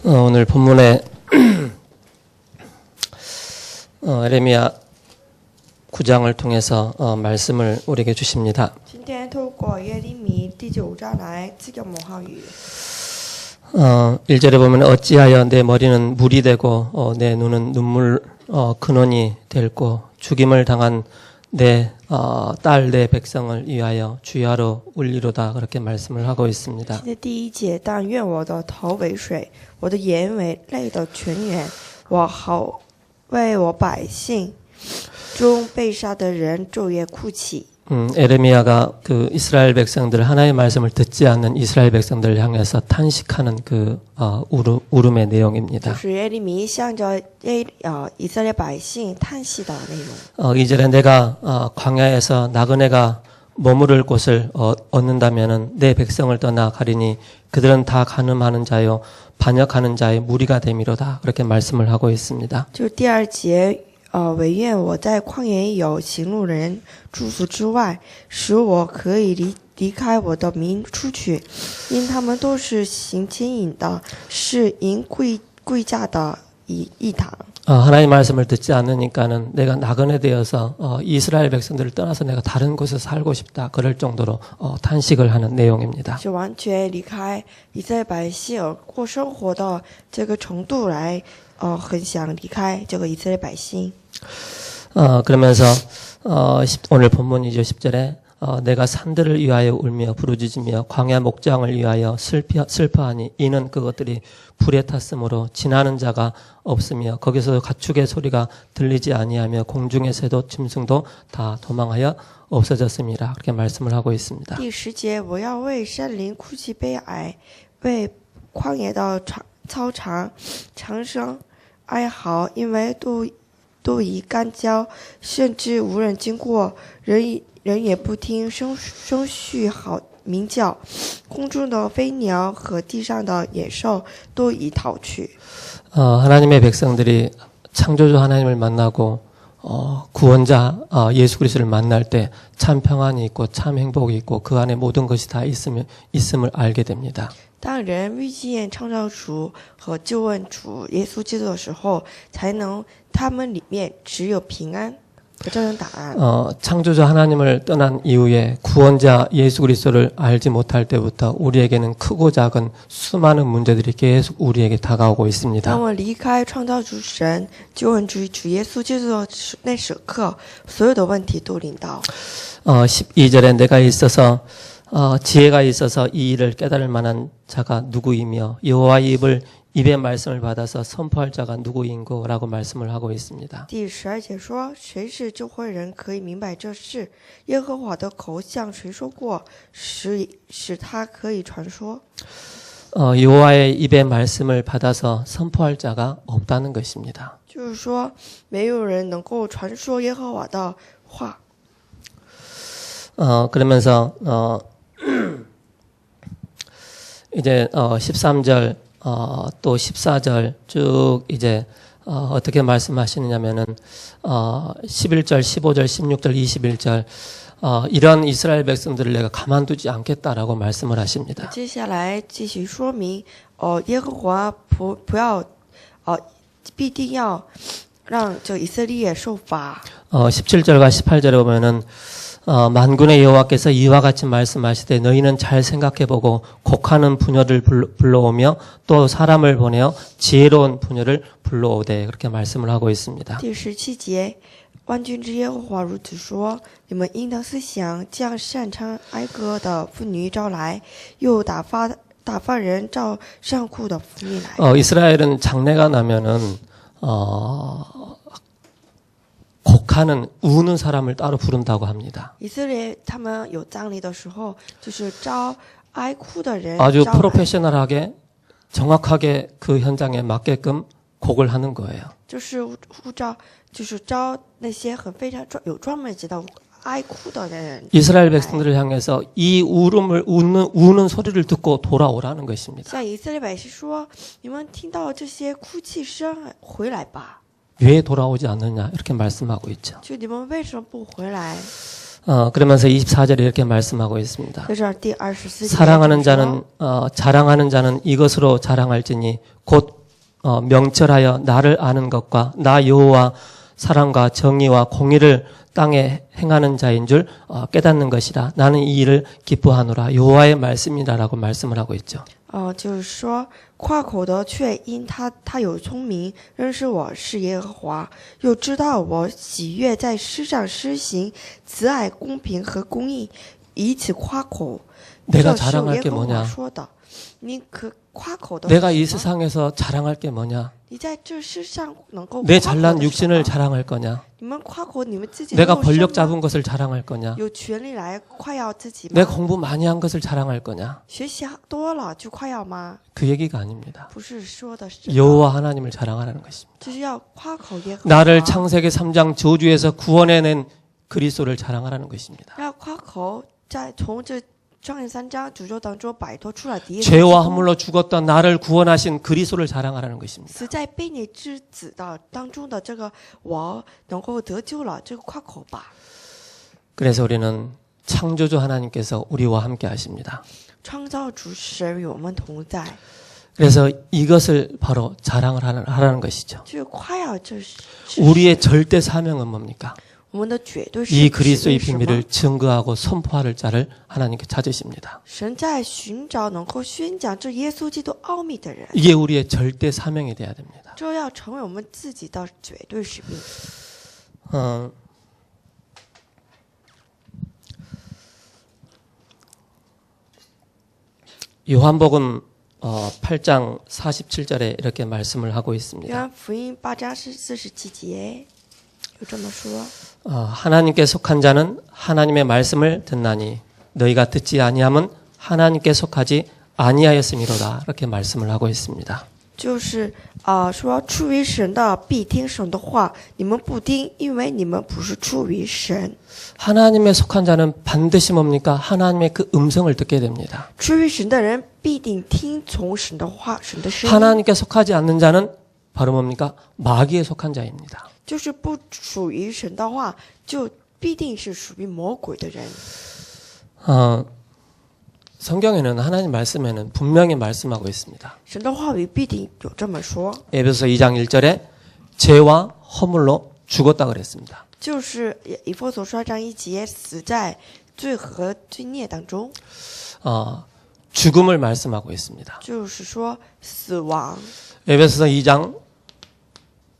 오늘 본문에 에레미야 9장을 통해서 말씀을 우리에게 주십니다. 今天透过耶利米第9章来赐给我们话语。 1절에 보면 어찌하여 내 머리는 물이 되고 내 눈은 눈물 근원이 될고 죽임을 당한 내 딸 내 백성을 위하여 주야로 울리로다 그렇게 말씀을 하고 있습니다. 今天第一节，但愿我的头为水，我的眼为泪的泉源，我好为我百姓中被杀的人昼夜哭泣。 에레미야가 그 이스라엘 백성들 하나님의 말씀을 듣지 않는 이스라엘 백성들을 향해서 탄식하는 그 울음의 내용입니다. 就是耶利米向着以色列百姓叹息的内容。 2절에 내가 광야에서 나그네가 머무를 곳을 얻는다면은 내 백성을 떠나 가리니 그들은 다 간음하는 자요 반역하는 자의 무리가 됨이로다 그렇게 말씀을 하고 있습니다. 就第二节。 惟愿我在旷野有行路人住宿之外，使我可以离开我的民出去，因他们都是行奸淫的，是淫贵价的一堂。 하나님 말씀을 듣지 않으니까는 내가 나그네 되어서 이스라엘 백성들을 떠나서 내가 다른 곳에 살고 싶다 그럴 정도로 탄식을 하는 내용입니다. 就完全离开以色列百姓而过生活的这个程度来，很想离开这个以色列百姓。 그러면서 오늘 본문이죠 10절에 내가 산들을 위하여 울며 부르짖으며 광야 목장을 위하여 슬퍼하니 이는 그것들이 불에 탔으므로 지나는 자가 없으며 거기서 가축의 소리가 들리지 아니하며 공중의 새도 짐승도 다 도망하여 없어졌습니다. 그렇게 말씀을 하고 있습니다. 第10节，我要为山林哭泣悲哀，为旷野的操场长声哀嚎，因为都已干焦，甚至无人经过，人也不听声序好鸣叫，空中的飞鸟和地上的野兽都已逃去。 하나님의 백성들이 창조주 하나님을 만나고 구원자 예수 그리스도를 만날 때 참 평안이 있고 참 행복이 있고 그 안에 모든 것이 다 있음을 알게 됩니다. 当人遇见创造主和救恩主耶稣基督的时候，才能他们里面只有平安和这种答案。 창조주 하나님을 떠난 이후에 구원자 예수 그리스도를 알지 못할 때부터 우리에게는 크고 작은 수많은 문제들이 계속 우리에게 다가오고 있습니다. 当我离开创造主神救恩主耶稣基督的那时刻，所有的问题都临到。 12절에 내가 있어서 지혜가 있어서 이 일을 깨달을 만한 자가 누구이며 여호와의 입의 말씀을 받아서 선포할 자가 누구인고라고 말씀을 하고 있습니다. 第12节说，谁是智慧人可以明白这事？耶和华的口向谁说过，使他可以传说？ 여호와의 입의 말씀을 받아서 선포할 자가 없다는 것입니다. 就是说，没有人能够传说耶和华的话。 그러면서 이제 13절 또 14절 쭉 이제 어떻게 말씀하시느냐면은 11절, 15절, 16절, 21절 이런 이스라엘 백성들을 내가 가만두지 않겠다라고 말씀을 하십니다. 接下来继续说明，耶和华不要，必定要让这以色列受罚。 17절과 18절에 보면은 만군의 여호와께서 이와 같이 말씀하시되 너희는 잘 생각해보고 곡하는 부녀를 불러오며 또 사람을 보내어 지혜로운 부녀를 불러오되 그렇게 말씀을 하고 있습니다. 第17节，万军之耶和华如此说：你们应当思想，将擅长哀歌的妇女招来，又打发人照上库的妇女来。 이스라엘은 장례가 나면은 곡하는 우는 사람을 따로 부른다고 합니다. 以色列他们有葬礼的时候，就是招哀哭的人。 아주 프로페셔널하게 정확하게 그 현장에 맞게끔 곡을 하는 거예요. 就是招那些非常有专门知道哀哭的人。 이스라엘 백성들을 향해서 이 울음을 우는 소리를 듣고 돌아오라는 것입니다. 向以色列百姓说：你们听到这些哭泣声，回来吧。 왜 돌아오지 않느냐 이렇게 말씀하고 있죠. 就你们为什么不回来？ 그러면서 24절에 이렇게 말씀하고 있습니다. 在这儿第24节 사랑하는 자는 자랑하는 자는 이것으로 자랑할지니 곧 명철하여 나를 아는 것과 나 여호와 사랑과 정의와 공의를 땅에 행하는 자인 줄 깨닫는 것이라. 나는 이 일을 기뻐하노라. 여호와의 말씀이라라고 말씀을 하고 있죠. 就是说，夸口的却因他有聪明，认识我是耶和华，又知道我喜悦在世上施行慈爱、公平和公义，以此夸口。 내가 这是 자랑할 耶 게 和华 뭐냐? 说的。你可夸口的 내가 是 이 什么？ 세상에서 자랑할 게 뭐냐? 你在这世上能够 내 夸口 잘난 的是什 육신을 么？ 자랑할 거냐? 你们夸口你们自己的 내가 肉身 권력 吗？ 잡은 것을 자랑할 거냐? 有权利来夸耀自己吗？ 내가 공부 많이 한 것을 자랑할 거냐? 学习多了就夸耀吗？ 그 얘기가 아닙니다. 不是说的是这个， 여호와 하나님을 자랑하라는 것입니다. 就是要夸口耶和华。 나를 창세기 3장 저주에서 구원해낸 그리스도를 자랑하라는 것입니다. 要夸口，在从这创世3章诅咒当中摆脱出来的耶稣基 죄와 督 허물로 죽었던 나를 구원하신 그리스도를 자랑하라는 것입니다. 死在悖逆之子的当中的这个我能够得救了，这个夸口吧。 그래서 우리는 창조주 하나님께서 우리와 함께 하십니다. 创造主神与我们同在， 그래서 이것을 바로 자랑을 하라는 것이죠. 就是夸耀这是 우리의 절대 사명은 뭡니까? 我们的绝对 이 是 그리스도의 什么？ 비밀을 증거하고 선포할 자를 하나님께 찾으십니다. 神在寻找能够宣讲这耶稣基督奥秘的人， 이게 우리의 절대 사명이 돼야 됩니다. 这要成为我们自己的绝对使命。 요한복음 8장 47절에 이렇게 말씀을 하고 约 있습니다. 翰福音8章47节有这么说： 하나님께 속한 자는 하나님의 말씀을 듣나니 너희가 듣지 아니함은 하나님께 속하지 아니하였음이로다. 이렇게 말씀을 하고 있습니다. 就是说出于神的必听神的话，你们不听，因为你们不是出于神。 하나님의 속한 자는 반드시 뭡니까? 하나님의 그 음성을 듣게 됩니다. 出于神的人必定听从神的话，神的声音。 하나님께 속하지 않는 자는 바로 뭡니까? 마귀에 속한 자입니다. 就是不属于神的话，就必定是属于魔鬼的人。 성경에는 하나님 말씀에는 분명히 말씀하고 있습니다. 神的话语必定有这么说， 에베소 2장 1절에 죄와 허물로 죽었다 그랬습니다. 就是以弗所书2章1节，死在罪和罪孽当中， 죽음을 말씀하고 있습니다. 就是说死亡。 에베소서 2장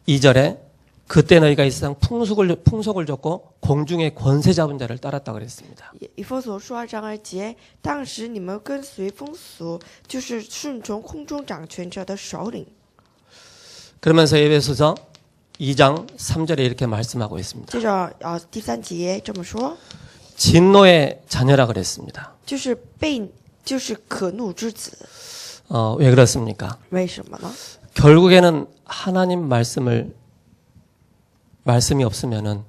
2절에 그때 너희가 이 세상 풍속을 줬고 공중의 권세 잡은 자를 따랐다 그랬습니다. 以弗所书2章2节，当时你们跟随风俗，就是顺从空中掌权者的首领。 그러면서 에베소서 2장 3절에 이렇게 말씀하고 있습니다. 接着第3节这么说， 진노의 자녀라 그랬습니다. 就是可怒之子。 왜 그렇습니까? 为什么呢？ 결국에는 하나님 말씀이 없으면은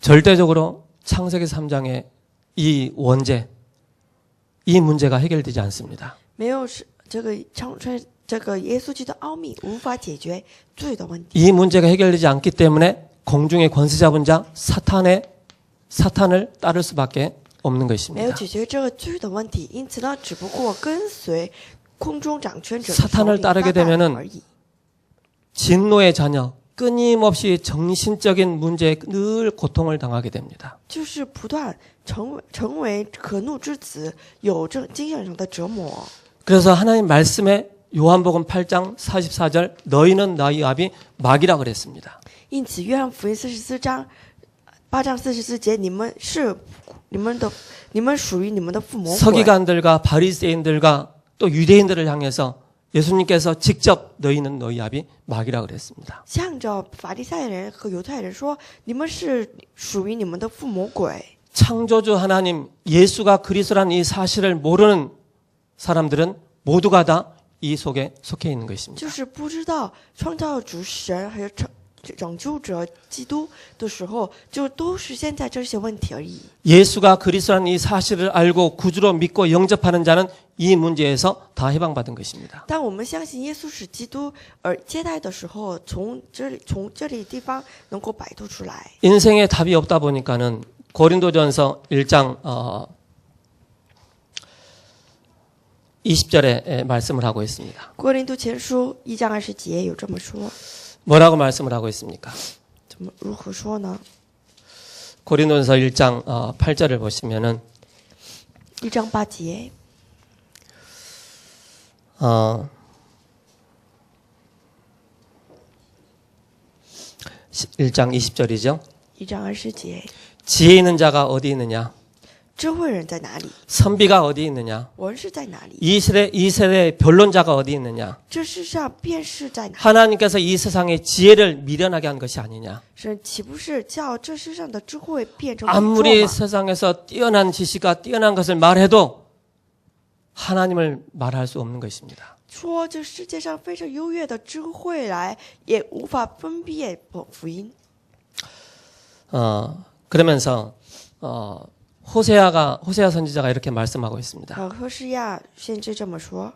절대적으로 창세기 3장의 이 원죄, 이 문제가 해결되지 않습니다. 没有是这个耶稣基督的奥秘无法解决罪的问题。 이 문제가 해결되지 않기 때문에 공중의 권세 잡은 자 사탄을 따를 수밖에 없는 没有 것입니다. 解决这个罪的问题，因此呢，只不过跟随空中掌权者的 사탄을 首领 따르게 撒旦 되면은 而已。 진노의 자녀, 끊임없이 정신적인 문제에 늘 고통을 당하게 됩니다. 就是不断成为可怒之子，有这精神上的折磨。 그래서 하나님 말씀에 요한복음 8장 44절 너희는 너희 아비 마귀라 그랬습니다. 因此，约翰福音8章44节，你们属于你们的父魔鬼。 서기관들과 바리새인들과 또 유대인들을 향해서 예수님께서 직접 너희는 너희 아비 마귀라 그랬습니다. 向着法利赛人和犹太人说：“你们是属于你们的父魔鬼。” 창조주 하나님 예수가 그리스도라는 이 사실을 모르는 사람들은 모두가 다 이 속에 속해 있는 것입니다. 就是不知道创造主神还有拯救者基督的时候，就都是现在这些问题而已。 예수가 그리스도라는 이 사실을 알고 구주로 믿고 영접하는 자는 이 문제에서 다 해방받은 것입니다. 当我们相信耶稣是基督而接待的时候，从这里地方能够摆脱出来。 인생에 답이 없다 보니까는 고린도전서 1장 20절에 말씀을 하고 있습니다. 哥林多前书1章20节有这么说， 뭐라고 말씀을 하고 있습니까? 如何说呢？ 고린도전서 1장 8절을 보시면은 1章8节， 1장 20절이죠. 1章20节， 지혜 있는 자가 어디 있느냐? 智慧人在哪里？ 선비가 어디 있느냐? 文士在哪里？ 이 세대의 변론자가 어디 있느냐? 这世上辨识在哪？ 하나님께서 이 세상의 지혜를 미련하게 한 것이 아니냐? 神岂不是叫这世上的智慧变成愚拙 아무리 吗？ 세상에서 뛰어난 지식과 뛰어난 것을 말해도 하나님을 말할 수 없는 것입니다. 说这世界上非常优越的智慧来，也无法分辨福音。 그러면서 호세아 선지자가 이렇게 말씀하고 있습니다. 何西亚先知这么说，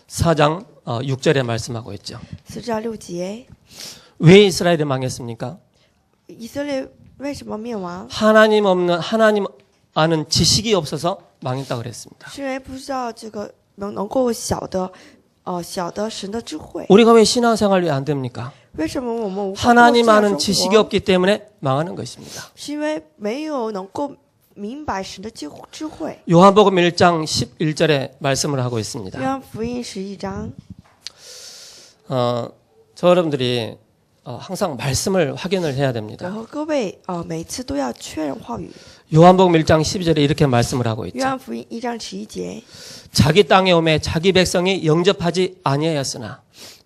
4장 6절에 말씀하고 있죠. 4章6节， 왜 이스라엘이 망했습니까? 以色列为什么灭亡？ 하나님 아는 지식이 없어서 망했다고 그랬습니다. 是因为不知道这个能够晓得神的智慧。 우리가 왜 신앙생활이 안 됩니까? 为什么我们无法过 하나님 这样 아는 生 지식이 活？ 없기 때문에 망하는 것입니다. 是因为没有能够明白神的智慧。 요한복음 1장 11절에 말씀을 하고 约 있습니다. 翰福音11章， 저 여러분들이 항상 말씀을 확인을 해야 我 됩니다. 和各位每次都要确认话语。 요한복음 1장 12절에 이렇게 말씀을 하고 约 있죠. 翰福音1章11节， 자기 땅에 오매 자기 백성이 영접하지 아니하였으나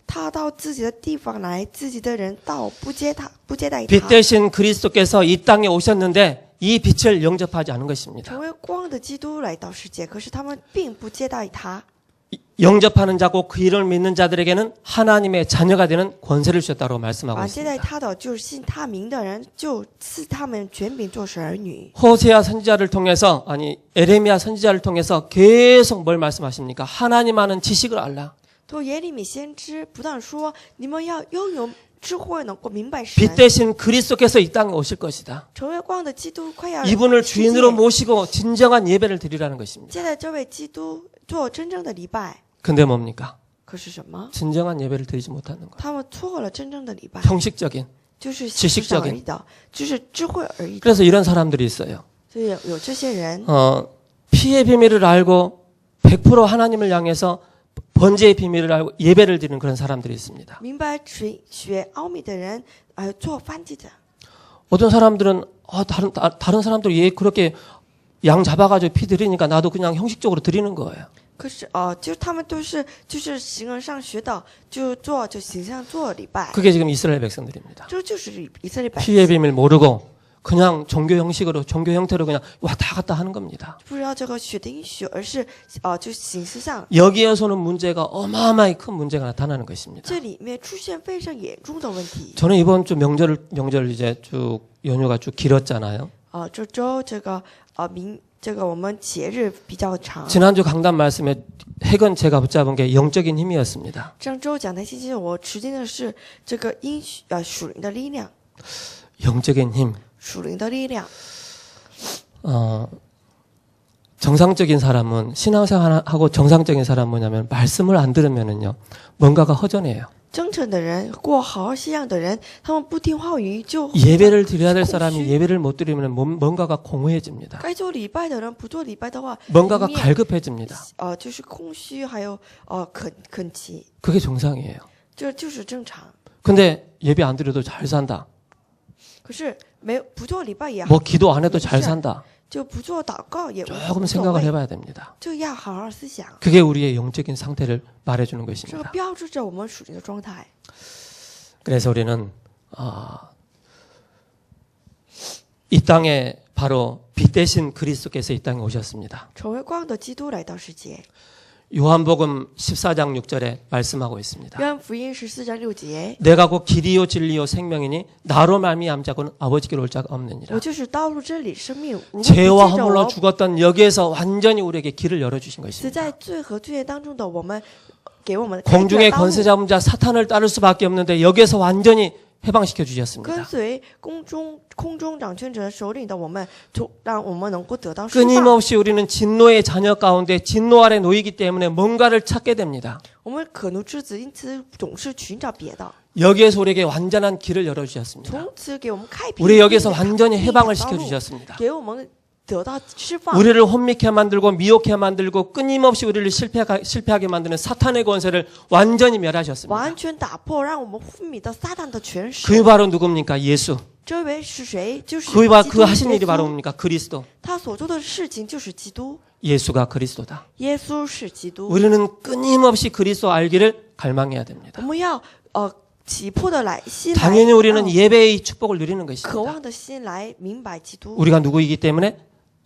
他到自己的地方来，自己的人到不接待 빛 他， 대신 그리스도께서 이 땅에 오셨는데 이 빛을 영접하지 않은 것입니다. 成为光的基督来到世界，可是他们并不接待他。 영접하는 자고 그 이름을 믿는 자들에게는 하나님의 자녀가 되는 권세를 주셨다고 말씀하고 接待 있습니다. 他的就是信他名的人，就赐他们权柄做神儿女。 호세아 선지자를 통해서 에레미야 선지자를 통해서 계속 뭘 말씀하십니까? 하나님 아는 지식을 알라. 从耶利米先知不断说，你们要拥有智慧，能够明白神。 빛 대신 그리스도께서 이 땅에 오실 것이다. 成为光的基督快要 이분을 世界 주인으로 모시고 진정한 예배를 드리라는 것입니다. 接待这位基督做真正的礼拜。 근데 뭡니까? 可是什么？ 진정한 예배를 드리지 못하는 거예요. 他们错了真正的礼拜， 형식적인. 就是形式上而已的，就是智慧而已的。 그래서 이런 사람들이 있어요. 所以有这些人， 피의 비밀을 알고 100% 하나님을 향해서 번제의 비밀을 알고 예배를 드리는 그런 사람들이 있습니다. 明白学奥秘的人，做翻祭的。 어떤 사람들은 다른 사람들이 예 그렇게 양 잡아가지고 피 드리니까 나도 그냥 형식적으로 드리는 거예요. 可是就是他们都是就是形而上学的，就形象做礼拜， 그게 지금 이스라엘 백성들입니다. 这就是以色列百 피의 姓 비밀 모르고 그냥 종교 형식으로 종교 형태로 그냥 왔다 갔다 하는 겁니다. 不知道这个血的应许，而是就形式上， 여기에서는 문제가 어마어마하게 큰 문제가 나타나는 것입니다. 这里面出现非常严重的问题。 저는 이번 주 명절 이제 쭉 연휴가 쭉 길었잖아요. 这周这个我们节日比较长。 지난주 강단 말씀에 핵은 제가 붙잡은 게 영적인 힘이었습니다. 上周讲台信息，我持定的是这个属灵的力量， 영적인 힘. 属灵的力量。 정상적인 사람은 신앙생활하고 정상적인 사람은 뭐냐면 말씀을 안 들으면은요 뭔가가 허전해요. 真诚的人，过好好信仰的人，他们不听话语就 예배를 드려야 될 사람이 예배를 못 드리면 뭔가가 공허해집니다. 该做礼拜的人不做礼拜的话， 뭔가가 里面 갈급해집니다. 就是空虚，还有恳切， 그게 정상이에요. 这就是正常。 근데 예배 안 드려도 잘 산다. 可是不做礼拜也好， 뭐 기도 안 해도 잘 산다. 就不做祷告也无 조금 所 생각을 谓， 해봐야 됩니다. 就要好好思想。 그게 우리의 영적인 상태를 말해주는 这个 것입니다. 标志着我们属灵的状态。 그래서 우리는 이 땅에 바로 빛 대신 그리스도께서 이 땅에 오셨습니다. 成为光的基督来到世界。 요한복음 14장 6절에 말씀하고 있습니다. 约翰福音14章6节， 내가 곧 길이요 진리요 생명이니 나로 말미암 자고는 아버지께로 올 자가 없느니라. 我就是道路、真理、生命。无论不 죄와 借着 허물로 我 죽었던 여기에서 완전히 우리에게 길을 열어주신 死 것입니다. 在罪和罪孽当中的我们，给我们 공중의 开辟了道路 권세 잡은 자 사탄을 따를 수밖에 없는데 여기에서 완전히 해방시켜 주셨습니다. 跟随空中掌权者首领的我们，让我们能够得到释放。 끊임없이 우리는 진노의 자녀 가운데 진노 아래 놓이기 때문에 뭔가를 찾게 됩니다. 我们可怒之子，因此总是寻找别的。 여기에서 우리에게 완전한 길을 열어주셨습니다. 从此给我们开辟 우리 여기서 완전히 해방을 시켜주셨습니다. 给我们得到释放。 우리를 혼미케 만들고 미혹케 만들고 끊임없이 우리를 실패하게 만드는 사탄의 권세를 완전히 멸하셨습니다. 完全打破，让我们昏迷的撒旦的权势。 그 바로 누굽니까? 예수. 这位是谁？就是基 그 督 하신 耶 일이 稣 바로 뭡니까? 그리스도. 他所做的事情就是基督， 예수가 그리스도다. 耶稣是基督。 우리는 끊임없이 그리스도 알기를 갈망해야 됩니다. 我们要急迫的心来， 당연히 우리는 예배의 축복을 누리는 渴 것입니다. 望的心来明白基督， 우리가 누구이기 때문에?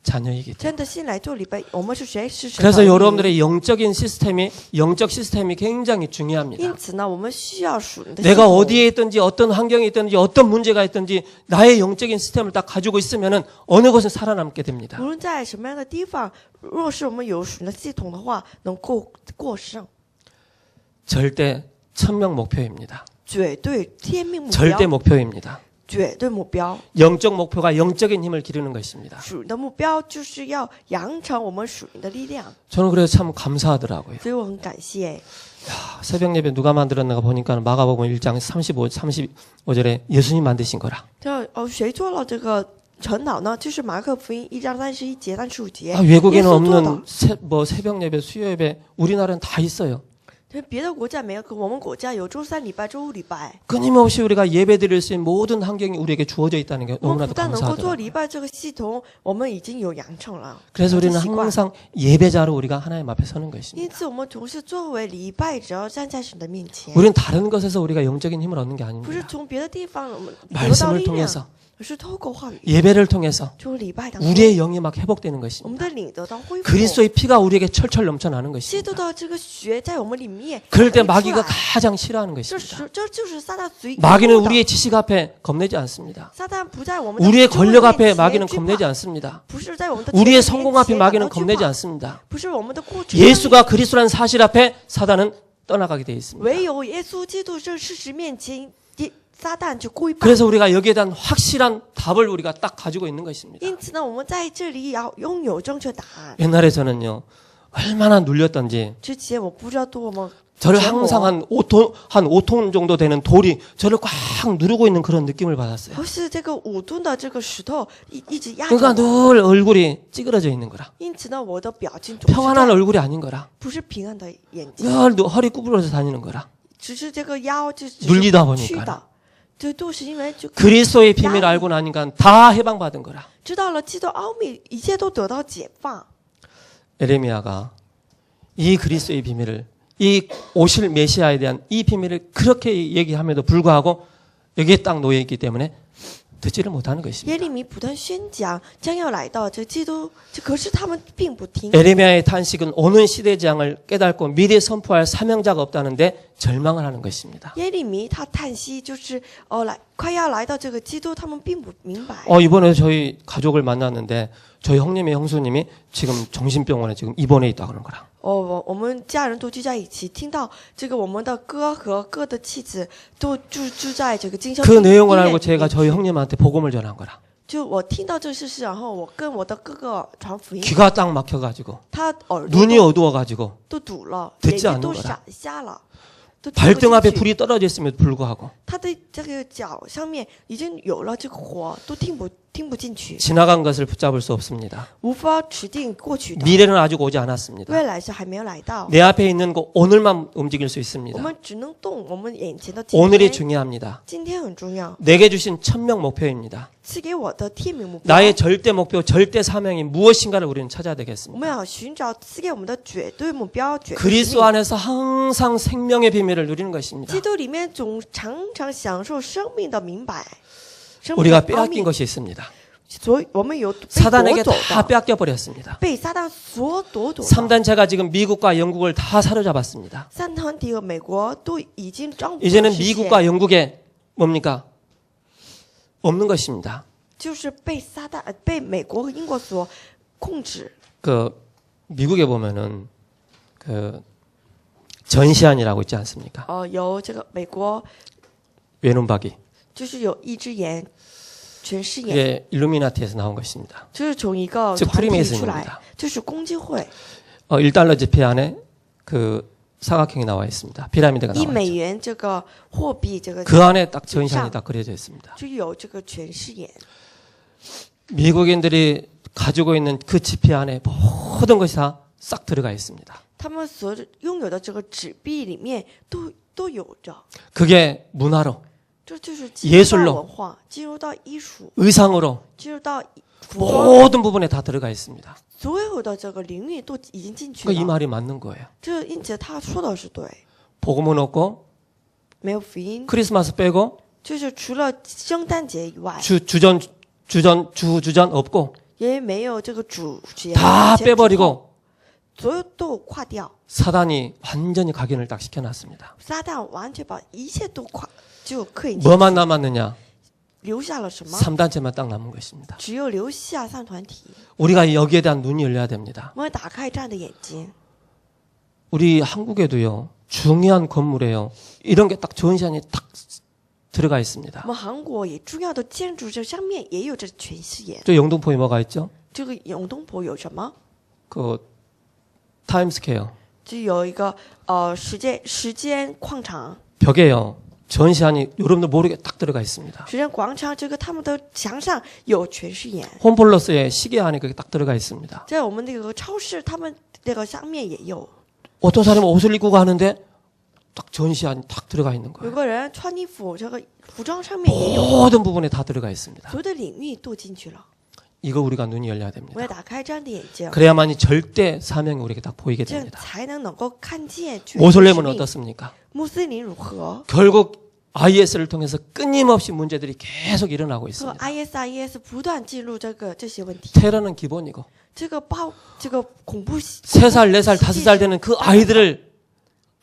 자녀이기 때문에. 真的心来做礼拜。我们是谁？是神的 그래서 儿女。 여러분들의 영적 시스템이 굉장히 중요합니다. 因此呢，我们需要属灵的系 내가 统。 어디에 있든지 어떤 환경에 있든지 어떤 문제가 있든지 나의 영적인 시스템을 딱 가지고 있으면은 어느 곳은 살아남게 됩니다. 无论在什么样的地方，若是我们有属灵的系统的话，能够过胜， 절대 천명 목표입니다. 绝对天命目 절대 标， 목표입니다. 绝对目标。 영적 목표가 영적인 힘을 기르는 것입니다. 属灵的目标就是要养成我们属灵的力量， 저는 그래서 참 감사하더라고요. 所以我很感谢。 새벽 예배 누가 만들었는가 보니까 마가복음 1장 35절에 예수님 만드신 거라. 谁做了这个晨祷呢？就是马可福音1章31节、35节。 외국에는 耶稣做的 없는 새벽 예배, 수요 예배 우리나라는 다 있어요. 别的国家没有，可我们国家有周三礼拜、周五礼拜。 끊임없이 우리가 예배 드릴 수 있는 모든 환경이 우리에게 주어져 있다는 게 我们 너무나도 不但能够做 감사하더라고요. 礼拜这个系统，我们已经有养成了。 그래서 우리는 习惯 항상 예배자로 우리가 하나님 앞에 서는 것입니다. 因此，我们总是作为礼拜者站在神的面前， 우리는 다른 것에서 우리가 영적인 힘을 얻는 게 不是 아닙니다. 从别的地方我们得到 말씀을 力量， 통해서 而是透过话语， 예배를 통해서 就礼拜当中， 우리의 영이 막 회복되는 我们 것입니다. 的灵得到恢复。 그리스도의 피가 우리에게 철철 넘쳐나는 基督 것입니다. 的这个血在我们里面， 그럴 때 出 마귀가 来 가장 싫어하는 这 것입니다. 是这就是撒旦随 마귀는 意的 우리의 지식 앞에 겁내지 않습니다. 撒旦不在我们的 우리의 智慧 권력 面 앞에 前 마귀는 惧怕 겁내지 않습니다. 不是在我们的 우리의 权柄 성공 面 앞에 前 마귀는 而惧 겁내지 怕 않습니다. 不是我们的过去， 예수가 그리스도라는 사실 앞에 사단은 떠나가게 되어 있습니다. 唯有耶稣基督这事实面前，撒旦就归败。 그래서 우리가 여기에 대한 확실한 답을 우리가 딱 가지고 있는 것입니다. 因此呢，我们在这里要拥有正确答案。 옛날에 저는요 얼마나 눌렸던지 之前我不知道多么 저를 折磨 항상 한 5톤 정도 되는 돌이 저를 꽉 누르고 있는 그런 느낌을 받았어요. 好似这个5吨的这个石头一直压着 그러니까 我。 늘 얼굴이 찌그러져 있는 거라. 因此呢，我的表情总是 평안한 这样 얼굴이 아닌 거라. 不是平安的眼睛， 늘 허리 구부러져 다니는 거라. 只是这个腰就只 눌리다 是屈 보니까 的。这都是因为就 그리스도의 비밀을 알고 나니까 다 해방받은 거라. 知道了基督奥秘，一切都得到解放。 에레미야가 이 그리스도의 비밀을 이 오실 메시아에 대한 이 비밀을 그렇게 얘기함에도 불구하고 여기에 딱 놓여 있기 때문에 듣지를 못하는 耶 것입니다. 利米不断宣讲将要来到这基督，可是他们并不听。 에레미야의 탄식은 오는 시대 재앙을 깨닫고 미리 선포할 사명자가 없다는데 절망을 하는 것입니다. 耶利米他叹息，就是快要来到这个基督，他们并不明白。 이번에 저희 가족을 만났는데 저희 형님의 형수님이 지금 정신병원에 지금 입원해 있다 그러는 거라. 我们家人都聚在一起，听到这个我们的哥和哥的妻子都住在这个精神 그 病 내용을 医院 알고 里 제가 面 저희 형님한테 복음을 전한 거라. 就我听到这事实，然后我跟我的哥哥传福音， 귀가 딱 막혀가지고 他耳朵 눈이 어두워가지고 都堵了， 듣지 眼睛 않는 都 거라 瞎了，都听不 발등 앞에 进去。 불이 떨어져 있음에도 불구하고 他的这个脚上面已经有了这个火，都听不进去， 지나간 것을 붙잡을 수 없습니다. 无法指定过去的， 미래는 아직 오지 않았습니다. 未来是还没有来到。 내 앞에 있는 거 오늘만 움직일 수 我 있습니다. 们只能动我们眼前的今 오늘이 天， 중요합니다. 今天很重要， 내게 주신 천명 목표입니다. 赐给我的天命目标。 나의 절대 목표, 절대 사명이 무엇인가를 우리는 찾아야 我 되겠습니다. 们要寻找赐给我们的绝对目标，绝对使 그리스도 命。 안에서 항상 생명의 비밀을 누리는 것입니다. 基督里面常常享受生命的明白，生命 우리가 的奥 빼앗긴 秘。 것이 있습니다. 所以我们有被夺 사단에게 走 다 的， 뺏겨 버렸습니다. 被撒旦所夺走的。 3단체가 지금 미국과 영국을 다 사로잡았습니다. 三团体和美国都已经征服了 이제는 世界， 미국과 영국에 뭡니까? 없는 것입니다. 就是被美国和英国所控制。 그 미국에 보면은 그 전시안이라고 있지 않습니까? 有这个美国 외눈박이. 就是有一只眼，全是眼， 그게 일루미나티에서 나온 것입니다. 这是从一个 즉 团体出 프리메이슨입니다. 来，就是公鸡会。 1달러 지폐 안에 그 사각형이 나와 있습니다. 피라미드가 1 나와 美 있죠. 元这个货币，这个 그 안에 딱 전시안이 딱 그려져 있습니다. 就有这个全是眼。 미국인들이 가지고 있는 그 지폐 안에 모든 것이 다 싹 들어가 있습니다. 他们所拥有的这个纸币里面都有着， 그게 문화로, 这就是进入 예술로 到文化，进入到艺术， 의상으로 进入到服装， 모든 부분에 다 들어가 있습니다. 所有的这个领域都已经进去 그러니까 이 了。 말이 맞는 거예요. 这因此他说的是对， 복음은 없고 没有福音， 크리스마스 빼고 就是除了圣诞节以外， 주전 없고 也没有这个主节， 다 节之后 빼버리고 所有都垮掉。 사단이 완전히 각인을 딱 시켜놨습니다. 撒旦完全把一切都就刻印进去， 뭐만 남았느냐? 留下了什么？ 3단체만 딱 남은 것입니다. 只有留下三团体。 우리가 여기에 대한 눈이 열려야 됩니다. 我们要打开这样的眼睛。 우리 한국에도요. 중요한 건물에요. 이런 게 딱 전시안이 딱 들어가 있습니다. 我们韩国也重要的建筑这上面也有这全视野。 저 영등포에 뭐가 있죠? 这个永东坡有什么？ 그 타임스퀘어 就有一个时间广场， 벽에요. 전시안이 여러분들 모르게 딱 들어가 있습니다. 时间广场这个他们的墙上有全视野， 홈플러스의 시계 안에 그게 딱 들어가 있습니다. 在我们那个超市，他们那个上面也有。 어떤 사람은 옷을 입고 가는데 딱 전시안이 딱 들어가 있는 有 거예요. 个人穿衣服，这个服装上面也有， 모든 부분에 다 들어가 있습니다. 所有的领域都进去了。 이거 우리가 눈이 열려야 我 됩니다. 要打开这样的眼睛， 그래야만이 절대 사명이 우리에게 딱 보이게 这样 됩니다. 才能够看见全 모슬렘은 使命。 어떻습니까? 穆斯林如何？ 결국 IS를 통해서 끊임없이 문제들이 계속 일어나고 和 있습니다. IS 不断进入这些问题。 테러는 기본이고 这个恐怖 3살, 4살, 5살 되는 그 아이들을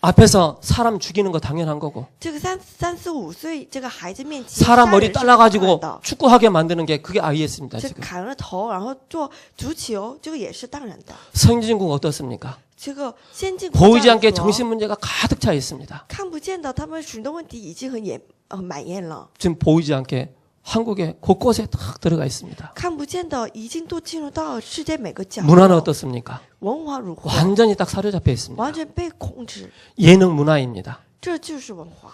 앞에서 사람 죽이는 거 당연한 거고 这个3、4、5岁这个孩子面前， 사람 머리 杀人是 잘라가지고 当然的 축구하게 만드는 게 그게 IS입니다. 这 지금 砍了头，然后做足球，这个也是当然的。 선진국 어떻습니까? 这个先进国家 보이지 않게 如何 정신 문제가 가득 차 있습니다. 看不见的，他们许多问题已经很满眼了。 지금 보이지 않게 한국에 곳곳에 딱 들어가 있습니다. 看不见的已经都进入到世界每个角 문화는 落。 어떻습니까? 文化如何？ 완전히 딱 사로잡혀 있습니다. 完全被控制， 예능 문화입니다. 这就是文化。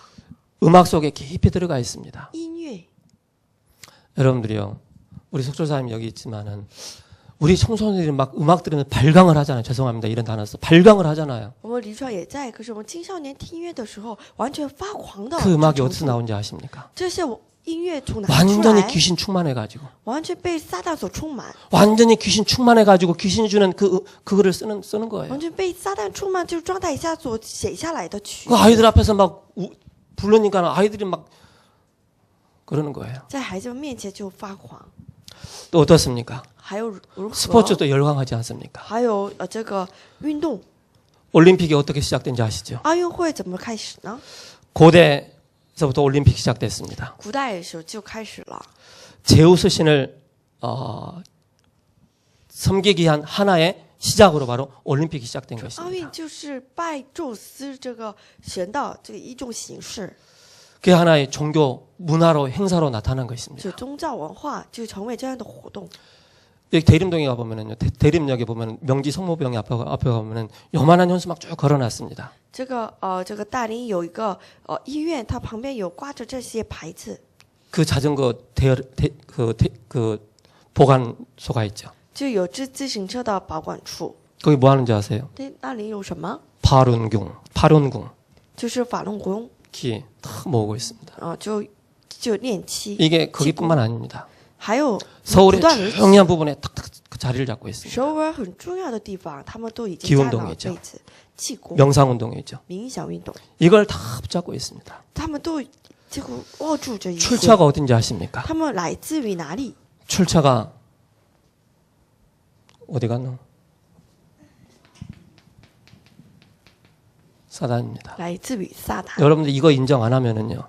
음악 속에 깊이 들어가 있습니다. 音乐， 여러분들이요. 우리 속초사님 여기 있지만은 우리 청소년들이 막 음악 들으면 발광을 하잖아요. 죄송합니다. 이런 단어 써. 발광을 하잖아요. 我们黎川也在，可是我们青少年听音乐的时候，完全发狂的。 그 음악이 어디서 나온지 아십니까? 这些音乐从哪出 완전히 来？ 귀신 충만해가지고 完全被撒旦所充满， 완전히 귀신 충만해가지고 귀신이 주는 그거를 쓰는 거예요. 完全被撒旦充满，就是状态下所写下来的曲 그 。 아이들 앞에서 막 부르니까 아이들이 막 그러는 거예요. 在孩子们面前就发狂。 또 어떻습니까? 还有如何？ 스포츠도 열광하지 않습니까? 还有这个运动， 올림픽이 어떻게 시작된지 아시죠? 奥运会怎么开始呢？ 고대에서부터 올림픽 시작됐습니다. 古代的时候就开始了。 제우스 신을 섬기기 위한 하나의 시작으로 바로 올림픽이 시작된 奥 것입니다. 运就是拜宙斯这个神的这个一种形式， 그게 하나의 종교 문화로 행사로 나타난 것입니다. 就宗教文化就成为这样的活动。 여기 대림동에 가보면은요, 대림역에 보면 명지 성모병 앞에 가보면은 요만한 현수 막 쭉 걸어놨습니다. 这个大林有一个医院，它旁边有挂着这些牌子， 그 자전거 그 보관소가 있죠. 就有自行车的保管处。 거기 뭐 하는지 아세요? 那里有什么？ 파룬궁 就是法轮功 기 탁 모으고 있습니다. 就练气。 이게 거기뿐만 아닙니다. 还有 서울의 不断的 중요한 부분에 탁탁 그 자리를 잡고 있습니다. 首尔很重要的地方，他们都已经 기운 占了 동이죠 位置。气功、 명상운동이죠. 冥想运动， 이걸 다 붙잡고 있습니다. 他们都这个握住这一切。 출처가 어딘지 아십니까? 他们来自于哪里？ 출처가 어디 갔노? 사단입니다. 来自于撒旦。 여러분들 이거 인정 안 하면은요.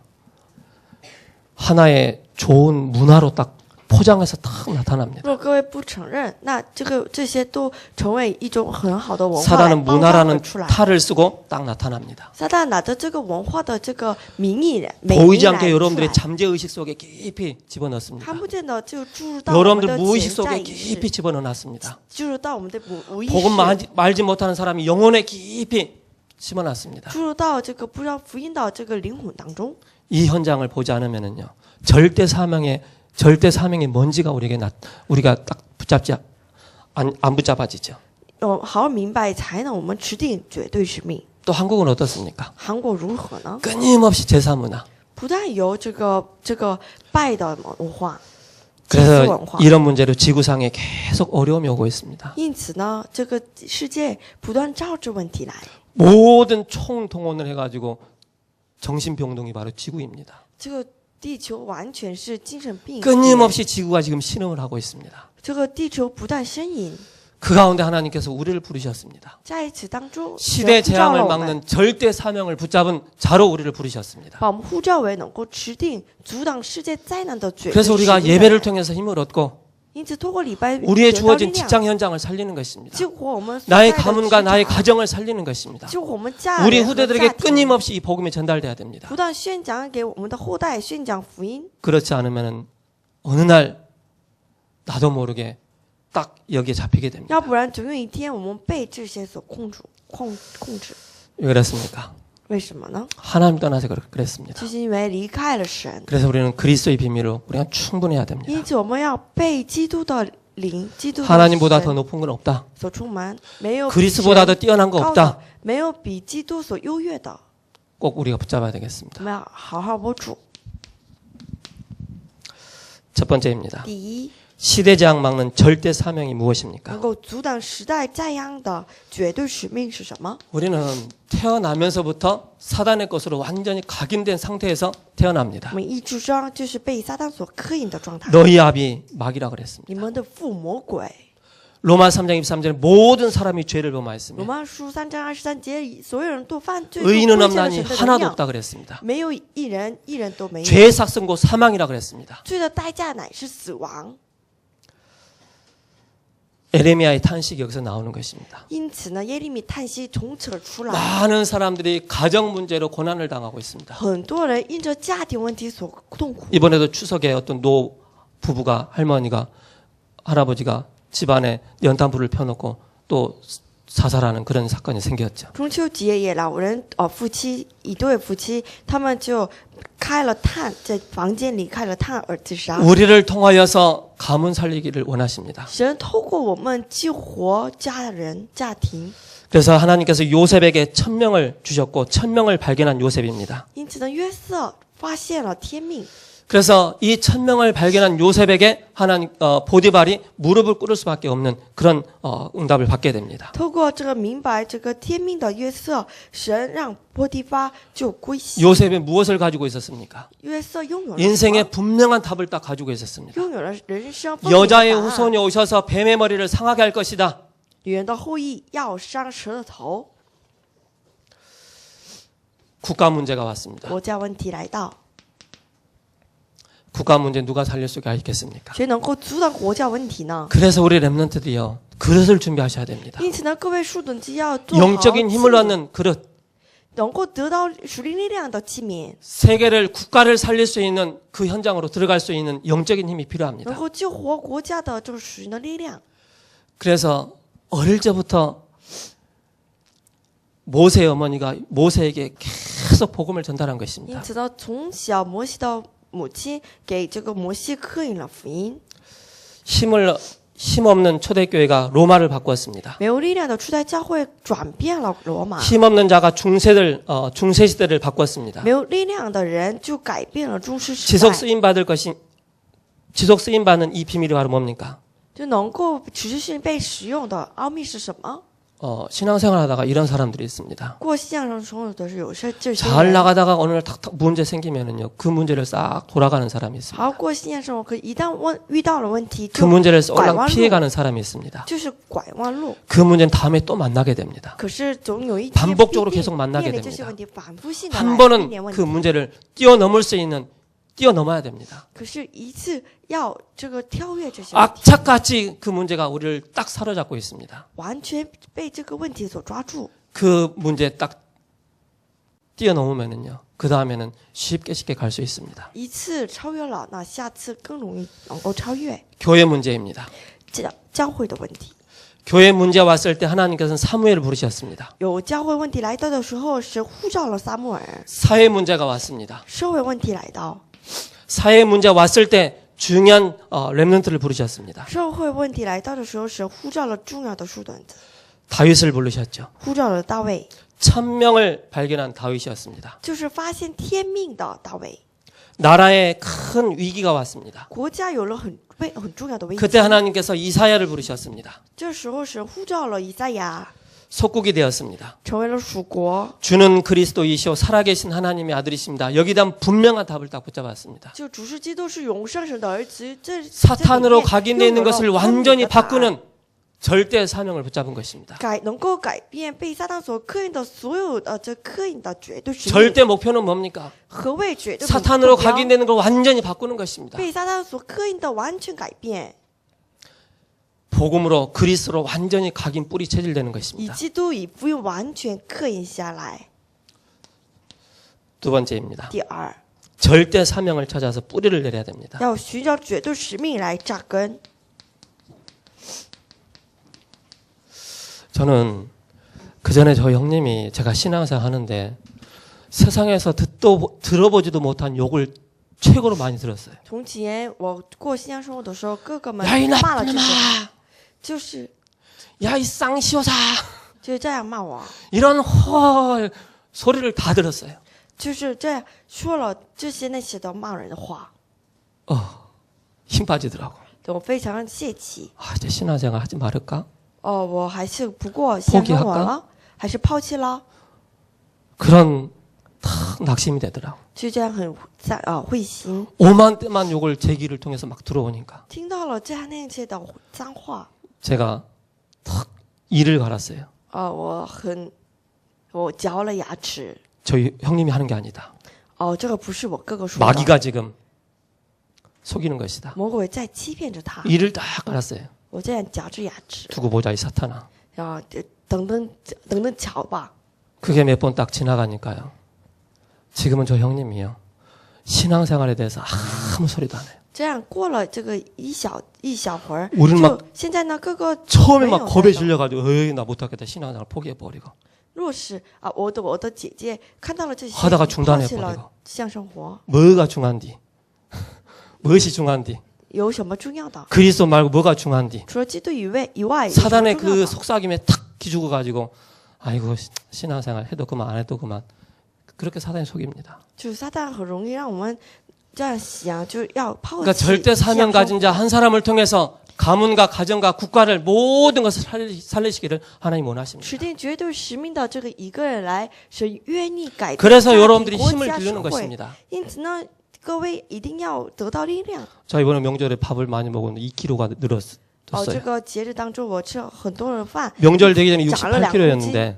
하나의 좋은 문화로 딱 포장해서 탁 나타납니다. 如果各位不承认，那这些都成为一种很好的文化来 사단은 包装 문화라는 出来。 탈을 쓰고 딱 나타납니다. 撒旦拿着这个文化的这个名义美 보이지 名来 않게 出 여러분들의 来， 잠재의식 속에 깊이 집어넣습니다. 看不见的就注入到我们 여러분들 的 무의식 潜在 속에 意识， 깊이 집어넣어놨습니다. 注入到我们的无意 복음 识， 말지 못하는 사람이 영혼에 깊이 집어넣습니다. 注入到这个不让福音到这个灵魂当中。 이 현장을 보지 않으면은요, 절대 사명의 먼지가 우리가 딱 붙잡지 안 붙잡아지죠. 好好明白才能我们持定绝对使命。 또 한국은 어떻습니까? 韩国如何呢？ 끊임없이 제사 문화. 不但有这个拜的文化，祭祀 그래서 文化， 이런 문제로 지구상에 계속 어려움이 오고 있습니다. 因此呢，这个世界不断招致问题来。 모든 총동원을 해가지고 정신병동이 바로 지구입니다. 这个地球完全是精神病， 끊임없이 지구가 지금 신음을 하고 있습니다. 这个地球不断呻吟， 그 가운데 하나님께서 우리를 부르셨습니다. 在此当中， 시대 神呼召了 재앙을 我们， 막는 절대 사명을 붙잡은 자로 우리를 부르셨습니다. 把我们呼召为能够持定阻挡世界灾难的绝对 그래서 使 우리가 命的 예배를 人。 통해서 힘을 얻고 因此，透过礼拜 우리의 得到力 주어진 量， 직장 현장을 살리는 것입니다. 激活我们所 나의 在的 가문과 职 나의 场， 가정을 살리는 것입니다. 激活我们家 우리 人和 후대들에게 家庭， 끊임없이 이 복음이 전달돼야 됩니다. 不断宣讲给我们的后代，宣讲福音。 그렇지 않으면 어느 날 나도 모르게 딱 여기에 잡히게 됩니다. 要不然，总有一天我们被这些所控制。 왜 그렇습니까? 为什么呢？ 하나님 떠나서 그랬습니다. 就是因为离开了神， 그래서 우리는 그리스도의 비밀로 우리가 충분해야 됩니다. 因此我们要被基督的灵、基督的 하나님보다 더 神 높은 건 없다. 所充满，没有比 그리스도보다 더 神 뛰어난 거 高的 없다. ，没有比基督所优越的， 꼭 우리가 붙잡아야 되겠습니다. 我们要好好握住。 첫 번째입니다. 第一， 시대 재앙 막는 절대 사명이 무엇입니까? 能够阻挡时代灾殃的绝对使命是什么？ 우리는 태어나면서부터 사단의 것으로 완전히 각인된 상태에서 태어납니다. 我们一出生就是被撒旦所刻印的状态。 너희 아비 마귀라 그랬습니다. 你们的父魔鬼。 로마 3장 23절에 모든 사람이 죄를 罗 범하였으며 马书3章23节，所有人都犯罪， 의인은 都亏欠了 없나니 神的荣 하나도 耀， 없다 그랬습니다. 没有一人都没有。 죄의 삭승고 사망이라 그랬습니다. 罪的代价乃是死亡。 에레미야의 탄식이 여기서 나오는 것입니다. 因此呢，耶利米叹息从此而出来， 많은 사람들이 가정 문제로 고난을 당하고 있습니다. 很多人因着家庭问题所痛苦。 이번에도 추석에 어떤 노 부부가 할머니가 할아버지가 집안에 연탄불을 펴놓고 또 자살하는 그런 사건이 생겼죠. 中秋节也老人一对夫妻，他们就开了炭，在房间里开了炭而自杀。 우리를 통하여서 가문 살리기를 원하십니다. 神透过我们激活家人、家庭， 그래서 하나님께서 요셉에게 1000명을 주셨고 1000명을 발견한 요셉입니다. 因此呢，约瑟发现了天命。 그래서 이 1000명을 발견한 요셉에게 하나님 보디발이 무릎을 꿇을 수밖에 없는 그런 응답을 받게 됩니다. 透过这个明白这个天命的约瑟，神让波提发就归西。 요셉이 무엇을 가지고 있었습니까? 约瑟拥有了 인생의 분명한 답을 딱 가지고 있었습니다. 拥有了人生丰富的 여자의 答案 후손이 오셔서 뱀의 머리를 상하게 할 것이다. 女人的后裔要伤蛇的头。 국가 문제가 왔습니다. 国家问题来到， 국가 문제 누가 살릴 수가 있겠습니까? 谁能够阻挡国家问题呢？ 그래서 우리 렘넌트들이요 그릇을 준비하셔야 됩니다. 因此呢，各位树等基要做好 영적인 힘을 器皿 얻는 그릇, 能够得到属灵力量的器皿， 세계를 국가를 살릴 수 있는 그 현장으로 들어갈 수 있는 영적인 힘이 能 필요합니다. 够救活国家的这个属灵的力量。 그래서 어릴 때부터 모세 어머니가 모세에게 계속 복음을 전달한 因 것입니다. 此呢，从小摩西的母亲给这个摩西刻印了福音。 힘없는 초대교회가 로마를 바꾸었습니다. 没有力量的初代教会转变了罗马， 힘없는 자가 중세 시대를 바꾸었습니다. 没有力量的人就改变了中世时 지속 代， 쓰임 받는 이 비밀이 바로 뭡니까? 就能够持续性被使用的奥秘是什么？ 신앙생활하다가 이런 사람들이 있습니다. 过信仰上生活的是有些这些 잘 人， 나가다가 어느 날 탁탁 문제 생기면은요 그 문제를 싹 돌아가는 사람이 있습니다. 好好过信仰生活，可一旦遇到了问题， 그 就 문제를 拐 쏠랑 弯路， 피해가는 사람이 있습니다. 就是拐弯路。 그 문제는 다음에 또 만나게 됩니다. 可是总有一天 반복적으로 必定 계속 만나게 面临这些 됩니다. 问题，反复性的 한 来 번은 面临问 그 题。 문제를 뛰어넘을 수 있는 뛰어넘어야 됩니다. 可是一次要这个跳跃这些问题， 악착같이 그 문제가 우리를 딱 사로잡고 있습니다. 完全被这个问题所抓住。 그 문제에 딱 뛰어넘으면은요. 그 다음에는 쉽게 갈 수 있습니다. 一次超越了，那下次更容易能够超越。 교회 문제입니다. 教会的问题， 교회 문제 왔을 때 하나님께서는 사무엘을 부르셨습니다. 有教会问题来到的时候，神呼召了撒母耳； 사회 문제가 왔습니다. 社会问题来到， 사회 문제 왔을 때 중요한 렘넌트를 부르셨습니다. 社会问题来到的时候，神呼召了重要的树墩子， 다윗을 부르셨죠. 呼召了大卫， 천명을 발견한 다윗이었습니다. 就是发现天命的大卫。 나라에 큰 위기가 왔습니다. 国家有了很重要的危机， 그때 하나님께서 이사야를 부르셨습니다. 这时候神呼召了以赛亚， 속국이 되었습니다. 成为了属国， 주는 그리스도이시오 살아계신 하나님의 아들이십니다. 여기에 대한 분명한 답을 딱 붙잡았습니다. 就主是基督是永生神的儿子。这 사탄으로 这里面 각인되어 있는 又有了 것을 分明的 완전히 答案 바꾸는 절대 사명을 붙잡은 것입니다. 能够改变被撒旦所刻印的所有的这刻印的绝对使命。 절대 목표는 뭡니까? 何谓绝对 사탄으로 目标？ 각인되는 걸 완전히 바꾸는 것입니다. 被撒旦所刻印的完全改变， 복음으로 그리스도로 완전히 각인 뿌리 체질되는 以 것입니다. 基督以福音完全刻印下来。 두 번째입니다. 第二， 절대 사명을 찾아서 뿌리를 내려야 됩니다. 要寻找绝对使命来扎根。 저는 그 전에 저희 형님이 제가 신앙생활 하는데 세상에서 들어보지도 못한 욕을 최고로 많이 들었어요. 从前我过新疆生活的时候，哥哥们 야 이 骂了 나쁜 这些， 놈아, 就是 야 이 쌍시오사, 就是这样骂我， 이런 헐 소리를 다 들었어요. 就是这样说了这些那些的骂人的话， 힘 빠지더라고. 我非常泄气。 아, 이제 신앙생활 하지 말을까? 我还是不过新疆生活了，还是抛弃了， 그런 탁 낙심이 되더라고. 就这样很会心。 오만 때만 욕을 제 귀를 통해서 막 들어오니까 听到了这样那些的脏话， 제가 탁 이를 갈았어요. 我嚼了牙齿。 저희 형님이 하는 게 아니다. 这个不是我哥哥说的， 마귀가 지금 속이는 것이다. 魔鬼在欺骗着他。 이를 딱 갈았어요. 我这样夹着牙齿， 두고 보자 이 사탄아. 然后等瞧吧。 그게 몇 번 딱 지나가니까요. 지금은 저 형님이요. 신앙생활에 대해서 아무 소리도 안 해요. 这样过了这个一小会儿， 우리는 막 就现在呢，哥哥 처음에 没有 막 겁에 那种 질려가지고 에이 나 못하겠다 신앙생활 포기해버리고 若是我的姐姐看到了这些， 하다가 抛 중단해 弃 버리고 了相生活， 뭐가 중요한디? 무엇이 중요한디? 有什么重要的？ 그리스도 말고 뭐가 중요한디? 除了基督以外，有什么 사단의 重要 그 的？ 속삭임에 탁 기죽어가지고 아이고 신앙생활 해도 그만 안 해도 그만 그렇게 사단이 속입니다. 就是撒旦很容易让我们这样想，就要抛弃 그러니까 절대 사명 相生 가진 자 한 사람을 통해서 가문과 가정과 국가를 모든 것을 살리시기를 하나님 원하십니다. 指定绝对使命的这个一个人来，神愿意改变 그래서 家庭 여러분들이 国 힘을 家 기르는 社会。 것입니다. 因此呢，各位一定要得到力量。 저 이번에 명절에 밥을 많이 먹었는데 2kg가 这 늘었어요. 个节日当中，我吃了很多人饭， 명절 되기 전에 长了2 68kg였는데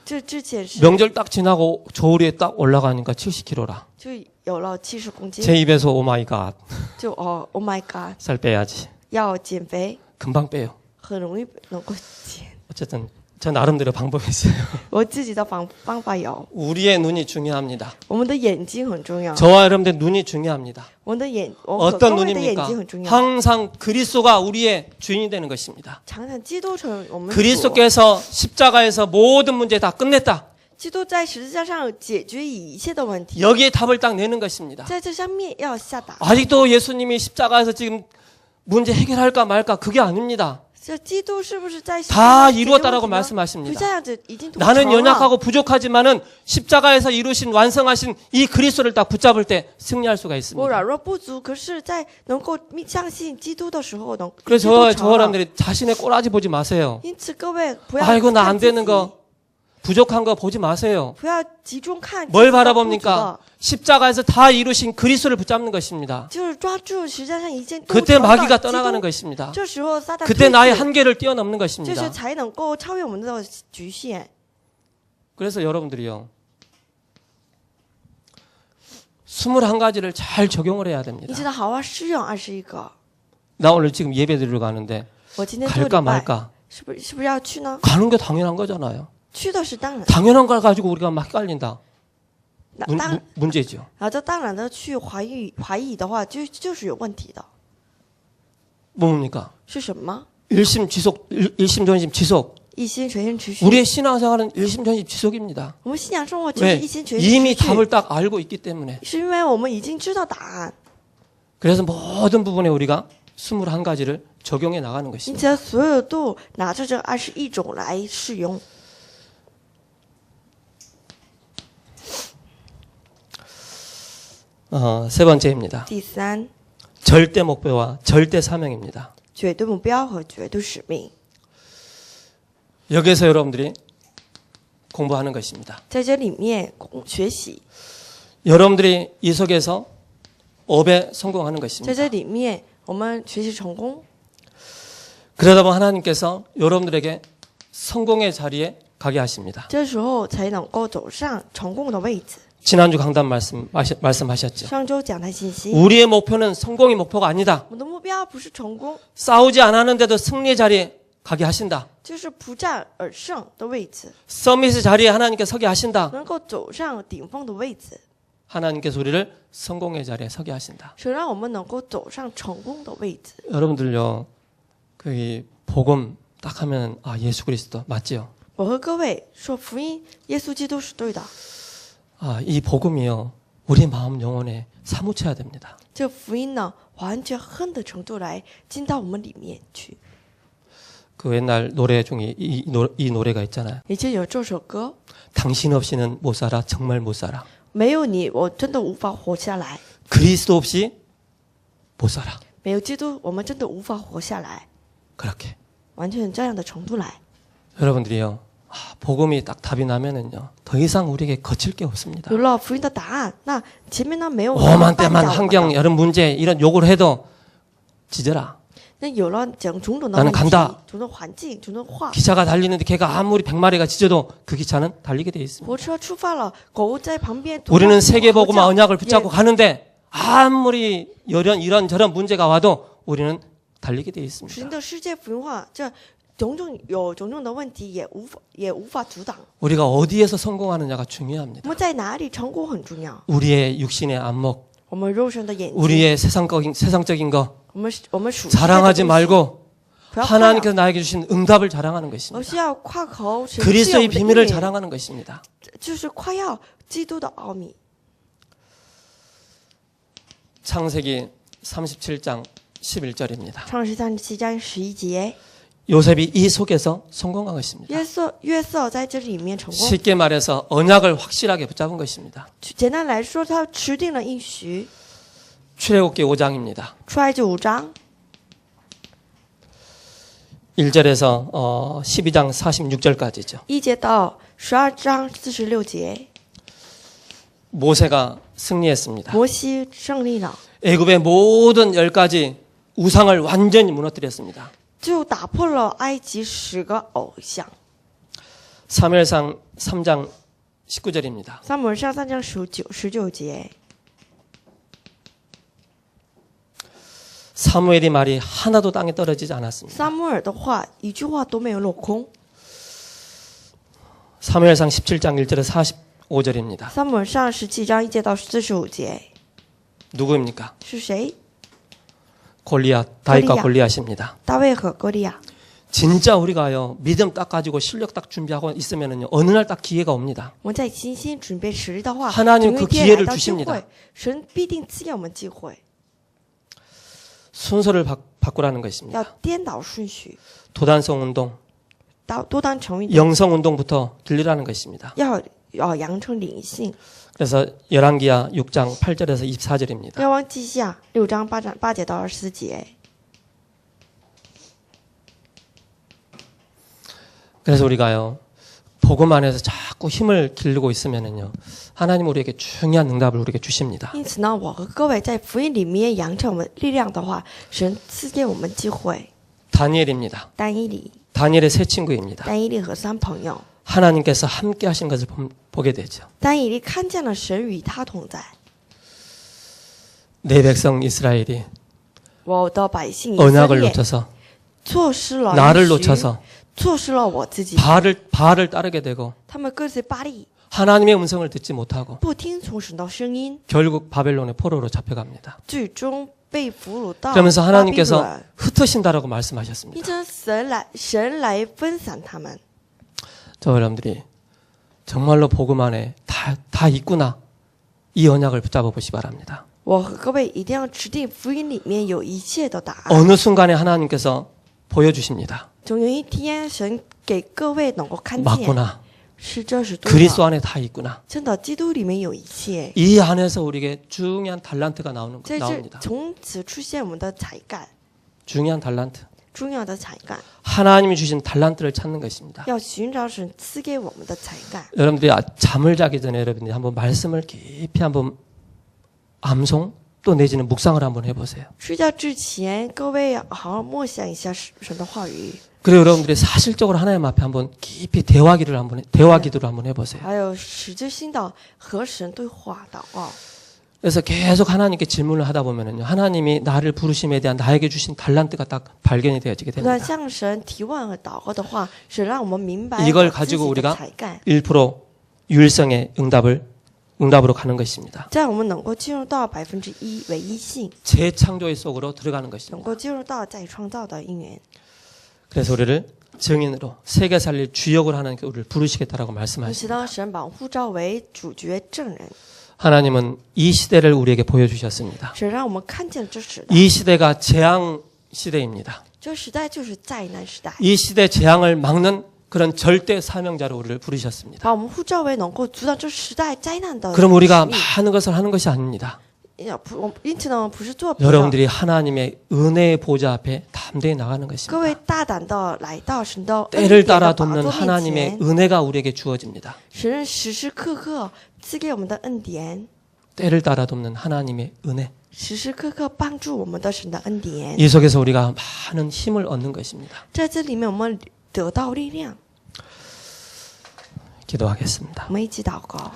这之前是 명절 딱 지나고 조리에 딱 올라가니까 70kg라. 就有了70公斤， 제 입에서 오 마이 갓. 就Oh my God， 살 빼야지. 要减肥 금방 빼요. 很容易能够减。 어쨌든 저 나름대로 방법이 있어요. 我自己的方法有， 우리의 눈이 중요합니다. 我们的眼睛很重要， 저와 여러분들 눈이 중요합니다. 我们的我和 어떤 各位的眼 눈입니까? 睛很重要。 항상 그리스도가 우리의 주인이 되는 것입니다. 常常基督成我们的主， 그리스도께서 십자가에서 모든 문제 다 끝냈다. 基督在十字架上解决一切的问题， 여기에 답을 딱 내는 것입니다. 在这上面要下答。 아직도 예수님이 십자가에서 지금 문제 해결할까 말까 그게 아닙니다. 这基督是不是在十字 다 架上解决问题 이루었다라고 呢？就 말씀하십니다. 这样子已经 나는 成了。 연약하고 부족하지만은 십자가에서 이루신 완성하신 이 그리스도를 딱 붙잡을 때 승리할 수가 我 있습니다. 软弱不足，可是，在能够相信基督的时候，能 그래서 基督成 저 了。 사람들이 자신의 꼬라지 보지 마세요. 因此，各位不要 아이고 나 안 看自 되는 己 거 부족한 거 보지 마세요. 不要集中看 뭘 自己的不足 바라봅니까? 的， 십자가에서 다 이루신 그리스도를 붙잡는 것입니다. 就是抓住实际上已经都 그때 成了 마귀가 基 떠나가는 督。 것입니다. 这时候撒旦 그때 退 나의 去， 한계를 뛰어넘는 这 것입니다. 是才能够超越我们的局限。 그래서 여러분들이요. 21가지를 잘 적용을 해야 你 됩니다. 知道好好适用21个。 나 오늘 지금 예배 드리러 가는데 我今天做礼 갈까 拜， 말까? 是不是要去呢？ 가는 게 당연한 거잖아요. 去的是当然， 당연한 걸 가지고 우리가 막 헷갈린다. 当 문제죠. 然后这当然的去怀疑的话，就是有问题的。 뭡니까? 是什么？ 일심전심 지속. 一心全心持续。 우리의 신앙생활은 일심전심 지속입니다. 我们信仰生活就是 왜? 一心全心 이미 持续， 답을 딱 알고 있기 때문에. 是因为我们已经知道答案， 그래서 모든 부분에 우리가 21가지를 적용해 나가는 因 것입니다. 此所有都拿着这21种来适用。 세 번째입니다. 第三， 절대 목표와 절대 사명입니다. 绝对目标和绝对使命， 여기에서 여러분들이 공부하는 것입니다. 在这里面学习， 여러분들이 이 속에서 업에 성공하는 在 것입니다. 这里面我们学习成功。 그러다 보면 하나님께서 여러분들에게 성공의 자리에 가게 하십니다. 这时候才能够走上成功的位置。 지난주 강단 말씀하셨죠. 上周讲台信息， 우리의 목표는 성공이 목표가 아니다. 我们的目标不是成功， 싸우지 않았는데도 승리의 자리에 가게 하신다. 就是不战而胜的位置， 서밋의 자리에 하나님께 서게 하신다. 能够走上顶峰的位置， 하나님께서 우리를 성공의 자리에 서게 하신다. 是让我们能够走上成功的位置。 여러분들요, 그 복음 딱 하면 아 예수 그리스도 맞지요? 我和各位说福音，耶稣基督是对的。 아 이 복음이요, 우리 마음 영혼에 사무쳐야 됩니다. 这福音呢，完全恨的程度来进到我们里面去。 그 옛날 노래 중에 이 노래가 있잖아요. 以前有这首歌， 당신 없이는 못 살아, 정말 못 살아. 没有你，我真的无法活下来； 그리스도 없이 못 살아. 没有基督，我们真的无法活下来。 그렇게 完全这样的程度来， 여러분들이요, 복음이 딱 답이 나면은요, 더 이상 우리에게 거칠 게 없습니다. 有了福音的答案，那前面呢没有 오만 绊 때만 脚我们 환경 的 여러 문제 이런 욕을 해도 지져라. 那有了讲种种的 나는 问题 간다 ，种种环境，种种话。 기차가 달리는데 걔가 아무리 100마리가 지져도 그 기차는 달리게 돼 있습니다. 火车出发了，狗在旁边。 우리는 세계복음화 언약을 붙잡고 也 가는데 아무리 이런 문제가 와도 우리는 달리게 돼 使 있습니다. 你的世界福音化，这种种的问题也无法阻挡。 우리가 어디에서 성공하느냐가 중요합니다. 我们在哪里成功很重要。 우리의 육신의 안목, 我们肉身的眼睛， 우리의 세상적인 거 我们属世界的 자랑하지 东西 말고 不要夸耀， 하나님께서 나에게 주신 응답을 자랑하는 而 것입니다. 是要夸口神赐 그리스도의 我们的 비밀을 应允， 자랑하는 것입니다. 就是夸耀基督的奥秘。 창세기 37장 11절입니다. 创世37章11节， 요셉이 이 속에서 성공한 것입니다. 约瑟在这里面成功。 쉽게 말해서 언약을 확실하게 붙잡은 것입니다. 简单来说，他持定了应许。 출애굽기 5장입니다. 出埃及5章 1절에서 12장 46절까지죠. 1节到12章46节， 모세가 승리했습니다. 摩西胜利了， 애굽의 모든 10가지 우상을 완전히 무너뜨렸습니다. 就打破了埃及10个偶像。 사무엘상 3장 19절입니다. 撒母耳上3章19节， 사무엘이 말이 하나도 땅에 떨어지지 않았습니다. 撒母耳的话一句话都没有落空。 사무엘상 17장 1절에서 45절입니다. 撒母耳上17章1节到45节， 누구입니까? 是谁？ 다윗과 골리앗입니다. 大卫和歌利亚。 진짜 우리가요, 믿음 딱 가지고 실력 딱 준비하고 있으면은요, 어느 날 딱 기회가 옵니다. 我们在信心准备实力的话， 하나님 总有 그 一天 기회를 来到机 주십니다. 会，神必定赐给我们机会。 순서를 바꾸라는 것입니다. 要颠倒顺序， 도단성 운동, 多当成运动， 영성 운동부터 길리라는 것입니다. 要养成灵性。 그래서 열왕기하 6장 8절에서 24절입니다. 列王记下6章8节到24节。 그래서 우리가요, 복음 안에서 자꾸 힘을 기르고 있으면은요, 하나님 우리에게 중요한 응답을 우리에게 주십니다. 因此呢，我和各位在福音里面养成我们力量的话，神赐给我们机会。 다니엘입니다. 但以理， 다니엘의 세 친구입니다. 但以理和3朋友， 하나님께서 함께 하신 것을 보게 되죠. 但以理看见了神与他同在， 내 백성 이스라엘이 我的百姓以色 언약을 列 놓쳐서 错失了 나를 应许 놓쳐서 错失了我自己， 바알을 따르게 되고 他们跟随巴力， 하나님의 음성을 듣지 못하고 不听从神的声音， 결국 바벨론의 포로로 잡혀갑니다. 最终被俘虏到 그러면서 巴比 하나님께서 伦。 흩으신다라고 因 말씀하셨습니다. 着神来分散他们。 저 여러분들이 정말로 복음 안에 다 있구나. 이 언약을 붙잡아 보시 바랍니다. 我和各位一定要指定福音里面有一切的答案。 어느 순간에 하나님께서 보여주십니다. 总有一天，神给各位能够看见， 맞구나. 是这是对 그리스도 的。 안에 다 있구나. 真的，基督里面有一切， 이 안에서 우리에게 중요한 달란트가 在这 나옵니다. 从此出现我们的才干， 중요한 달란트. 重要的才干， 하나님이 주신 달란트를 찾는 것입니다. 要寻找神赐给我们的才干。 여러분들이 잠을 자기 전에 여러분들이 한번 말씀을 깊이 한번 암송 또 내지는 묵상을 한번 해보세요. 睡觉之前，各位好好默想一下神的话语， 그리고 여러분들이 사실적으로 하나님 앞에 한번 깊이 대화기도를 한번 해보세요. 还有实质性的和神对话祷告。 그래서 계속 하나님께 질문을 하다 보면은요, 하나님이 나를 부르심에 대한 나에게 주신 달란트가 딱 발견이 되어지게 不断 됩니다. 向神提问和祷告的话，是让我们明白 이걸 我自己 가지고 的 우리가 才干， 1% 유일성의 응답으로 가는 것입니다. 这样我们能够进入到1%唯一性， 재창조의 속으로 들어가는 能 것입니다. 够进入到再创造的因缘。 그래서 우리를 증인으로 세계 살릴 주역을 하는 우리를 부르시겠다라고 我们知 말씀하십니다. 道神把呼召为主角证人， 하나님은 이 시대를 우리에게 보여주셨습니다. 神让我们看见这时代， 이 시대가 재앙 시대입니다. 这时代就是灾难时代， 이 시대 재앙을 막는 그런 절대 사명자로 우리를 부르셨습니다. 把我们呼召为能够阻挡这时代灾难的 그럼 우리가 使命。 많은 것을 ha는 것이 아닙니다. 因此呢，不是做别的， 여러분들이 하나님의 은혜의 보좌 앞에 담대히 나가는 各 것입니다. 位大胆的来到神的恩 때를 典的 따라 宝 돕는 座面 하나님의 前， 은혜가 우리에게 주어집니다. 神时时刻刻赐给我们的恩典， 때를 따라 돕는 하나님의 은혜. 时时刻刻帮助我们的神的恩典。 이 속에서 우리가 많은 힘을 얻는 것입니다. 在这里面，我们得到力量。 기도하겠습니다. 我们一起祷告，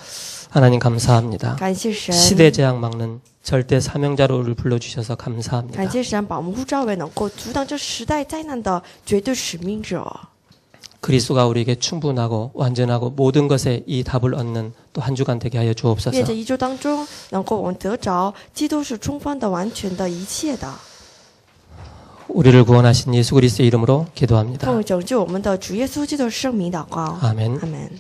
하나님 감사합니다. 感谢神， 시대 재앙 막는 절대 사명자로 우리를 불러주셔서 感 감사합니다. 谢神把我们呼召为能够阻挡这时代灾难的绝对使命者。 그리스도가 우리에게 충분하고 완전하고 모든 것에 이 답을 얻는 또 한 주간 되게 하여 愿 주옵소서. 这一周当中，能够我们得着基督是充分的、完全的、一切的。 우리를 구원하신 예수 그리스도의 이름으로 기도합니다. 奉拯救我们的主耶稣基督的圣名祷告， 아멘. 阿门。